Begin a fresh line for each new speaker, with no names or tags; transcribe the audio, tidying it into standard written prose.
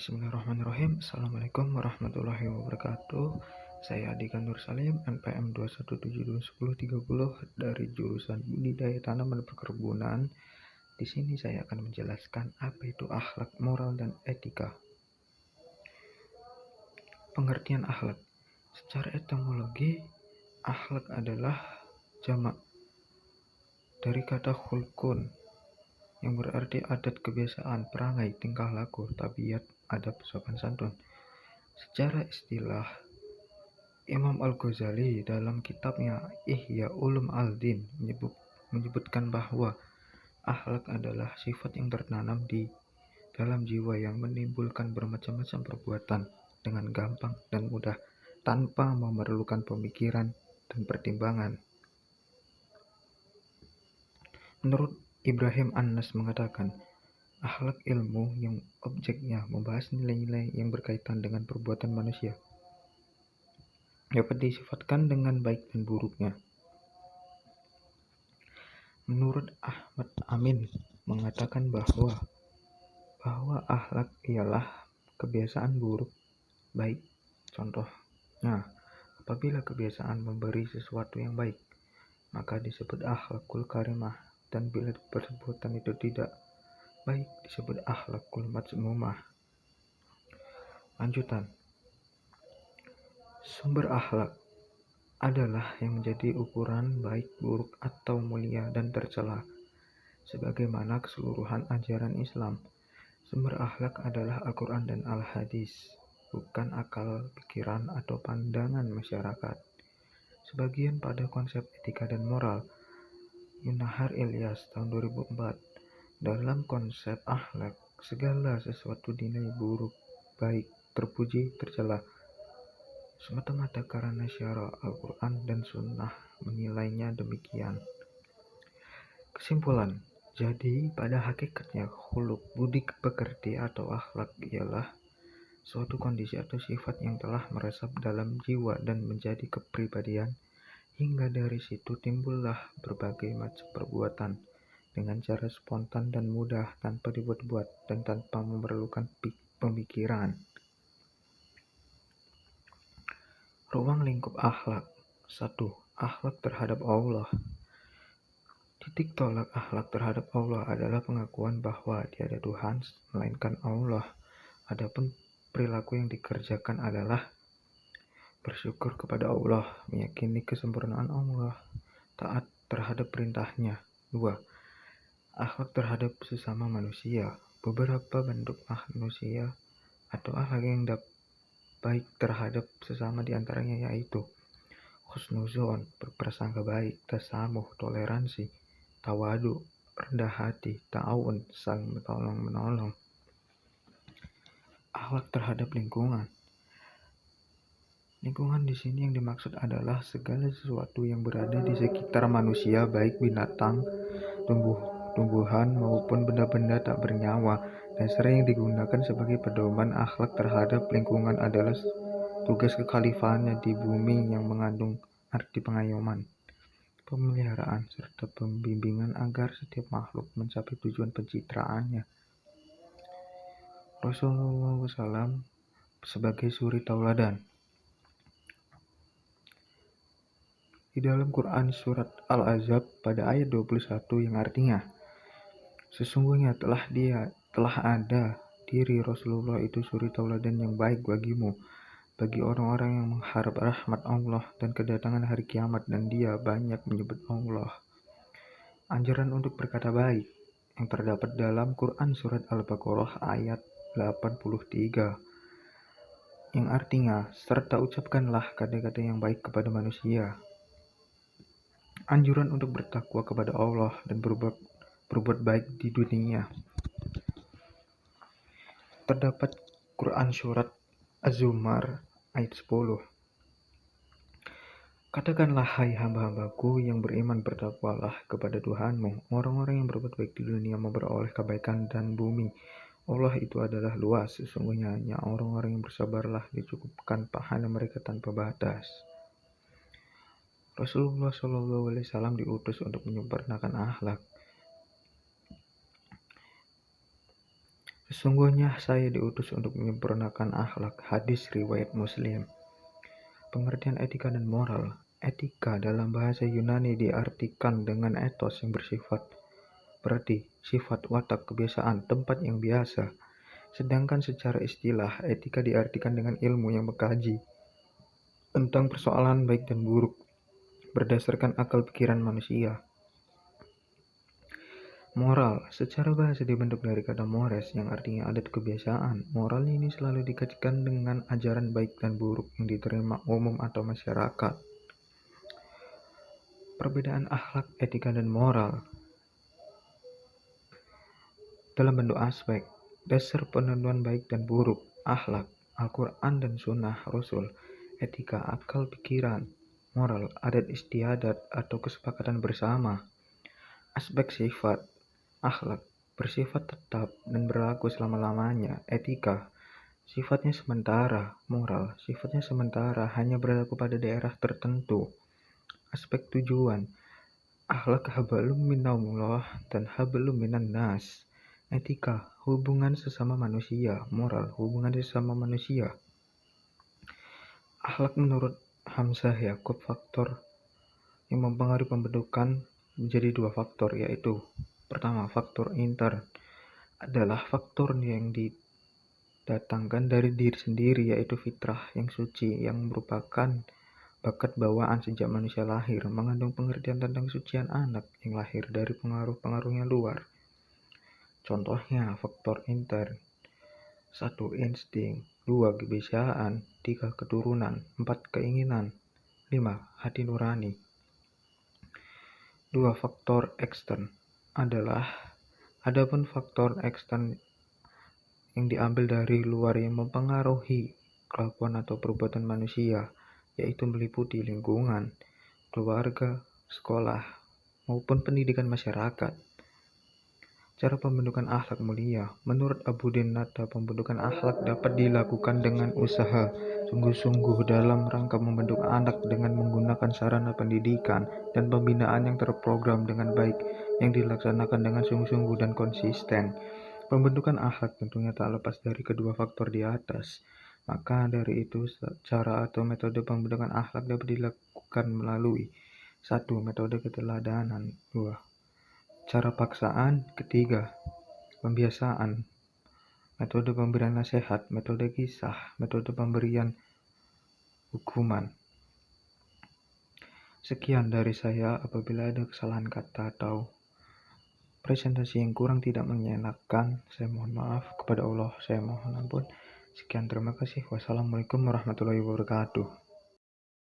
Bismillahirrahmanirrahim. Assalamualaikum warahmatullahi wabarakatuh. Saya Adika Nur Salim, NPM 217211030 dari jurusan Budidaya Tanaman Perkebunan. Di sini saya akan menjelaskan apa itu akhlak, moral, dan etika. Pengertian akhlak. Secara etimologi, akhlak adalah jamak dari kata khulqun yang berarti adat, kebiasaan, perangai, tingkah laku, tabiat, adab, sopan santun. Secara istilah, Imam Al-Ghazali dalam kitabnya Ihya Ulumuddin menyebutkan bahwa akhlak adalah sifat yang tertanam di dalam jiwa yang menimbulkan bermacam-macam perbuatan dengan gampang dan mudah tanpa memerlukan pemikiran dan pertimbangan. Menurut Ibrahim An-Nas mengatakan, akhlak ilmu yang objeknya membahas nilai-nilai yang berkaitan dengan perbuatan manusia dapat disifatkan dengan baik dan buruknya. Menurut Ahmad Amin mengatakan bahwa akhlak ialah kebiasaan buruk baik. Contohnya, apabila kebiasaan memberi sesuatu yang baik, maka disebut akhlakul karimah, dan bila perbuatan itu tidak baik disebut akhlakul mazmumah. Lanjutan. Sumber akhlak adalah yang menjadi ukuran baik, buruk, atau mulia dan tercela. Sebagaimana keseluruhan ajaran Islam, sumber akhlak adalah Al-Quran dan Al-Hadis, bukan akal pikiran atau pandangan masyarakat. Sebagian pada konsep etika dan moral, Yunahar Ilyas tahun 2004, dalam konsep akhlak, segala sesuatu dinilai buruk, baik, terpuji, tercela, semata-mata karena syara Al-Quran dan Sunnah menilainya demikian. Kesimpulan, jadi pada hakikatnya khuluk, budi pekerti atau akhlak ialah suatu kondisi atau sifat yang telah meresap dalam jiwa dan menjadi kepribadian, hingga dari situ timbullah berbagai macam perbuatan dengan cara spontan dan mudah tanpa dibuat-buat dan tanpa memerlukan pemikiran. Ruang lingkup akhlak. 1. Akhlak terhadap Allah. Titik tolak akhlak terhadap Allah adalah pengakuan bahwa tiada Tuhan melainkan Allah. Adapun perilaku yang dikerjakan adalah bersyukur kepada Allah, meyakini kesempurnaan Allah, taat terhadap perintahnya. 2. Akhlak terhadap sesama manusia. Beberapa bentuk manusia atau akhlak yang baik terhadap sesama diantaranya yaitu husnuzon, berprasangka baik, tasamuh, toleransi, tawadu, rendah hati, ta'awun, saling menolong. Akhlak terhadap lingkungan. Lingkungan di sini yang dimaksud adalah segala sesuatu yang berada di sekitar manusia, baik binatang, tumbuhan maupun benda-benda tak bernyawa, dan sering digunakan sebagai pedoman. Akhlak terhadap lingkungan adalah tugas kekhalifahannya di bumi yang mengandung arti pengayoman, pemeliharaan, serta pembimbingan agar setiap makhluk mencapai tujuan pencitraannya. Rasulullah SAW sebagai suri tauladan. Di dalam Quran surat Al-Ahzab pada ayat 21 yang artinya, sesungguhnya telah ada diri Rasulullah itu suri tauladan yang baik bagimu, bagi orang-orang yang mengharap rahmat Allah dan kedatangan hari kiamat, dan dia banyak menyebut Allah. Anjuran untuk berkata baik yang terdapat dalam Quran surat Al-Baqarah ayat 83 yang artinya, serta ucapkanlah kata-kata yang baik kepada manusia. Anjuran untuk bertakwa kepada Allah dan berbuat baik di dunia. Terdapat Quran surat Az-Zumar ayat 10. Katakanlah, hai hamba-hambaku yang beriman, bertakwalah kepada Tuhanmu. Orang-orang yang berbuat baik di dunia memperoleh kebaikan dan bumi. Allah itu adalah luas, sesungguhnya hanya orang-orang yang bersabarlah dicukupkan pahala mereka tanpa batas. Rasulullah SAW diutus untuk menyempurnakan akhlak. Sesungguhnya saya diutus untuk menyempurnakan akhlak. Hadis riwayat Muslim. Pengertian etika dan moral. Etika dalam bahasa Yunani diartikan dengan etos yang bersifat berarti sifat, watak, kebiasaan, tempat yang biasa. Sedangkan secara istilah, etika diartikan dengan ilmu yang mengkaji tentang persoalan baik dan buruk berdasarkan akal pikiran manusia. Moral secara bahasa dibentuk dari kata mores yang artinya adat kebiasaan. Moral ini selalu dikaitkan dengan ajaran baik dan buruk yang diterima umum atau masyarakat. Perbedaan akhlak, etika, dan moral dalam bentuk aspek. Dasar penentuan baik dan buruk, akhlak, Al-Quran dan Sunnah Rasul. Etika, akal pikiran. Moral, adat istiadat atau kesepakatan bersama. Aspek sifat, akhlak, bersifat tetap dan berlaku selama-lamanya. Etika, sifatnya sementara. Moral, sifatnya sementara, hanya berlaku pada daerah tertentu. Aspek tujuan, akhlak hablum minallah dan hablum minan nas. Etika, hubungan sesama manusia. Moral, hubungan sesama manusia. Akhlak menurut Hamzah Yakub faktor yang mempengaruhi pembentukan menjadi dua faktor, yaitu pertama, faktor intern adalah faktor yang didatangkan dari diri sendiri, yaitu fitrah yang suci yang merupakan bakat bawaan sejak manusia lahir, mengandung pengertian tentang kesucian anak yang lahir dari pengaruh-pengaruh yang luar. Contohnya, faktor intern: 1. Insting, 2. kebiasaan, 3. keturunan, 4. keinginan, 5. hati nurani. 2. Faktor ekstern adapun faktor ekstern yang diambil dari luar yang mempengaruhi kelakuan atau perbuatan manusia, yaitu meliputi lingkungan, keluarga, sekolah, maupun pendidikan masyarakat. Cara pembentukan akhlak mulia. Menurut Abu Dinata, pembentukan akhlak dapat dilakukan dengan usaha sungguh-sungguh dalam rangka membentuk anak dengan menggunakan sarana pendidikan dan pembinaan yang terprogram dengan baik, yang dilaksanakan dengan sungguh-sungguh dan konsisten. Pembentukan akhlak tentunya tak lepas dari kedua faktor di atas. Maka dari itu, cara atau metode pembentukan akhlak dapat dilakukan melalui 1. Metode keteladanan. 2. Cara paksaan. 3. Pembiasaan. Metode pemberian nasihat, metode kisah, metode pemberian hukuman. Sekian dari saya. Apabila ada kesalahan kata atau presentasi yang kurang tidak mengenakan, saya mohon maaf. Kepada Allah saya mohon ampun. Sekian, terima kasih. Wassalamualaikum warahmatullahi wabarakatuh.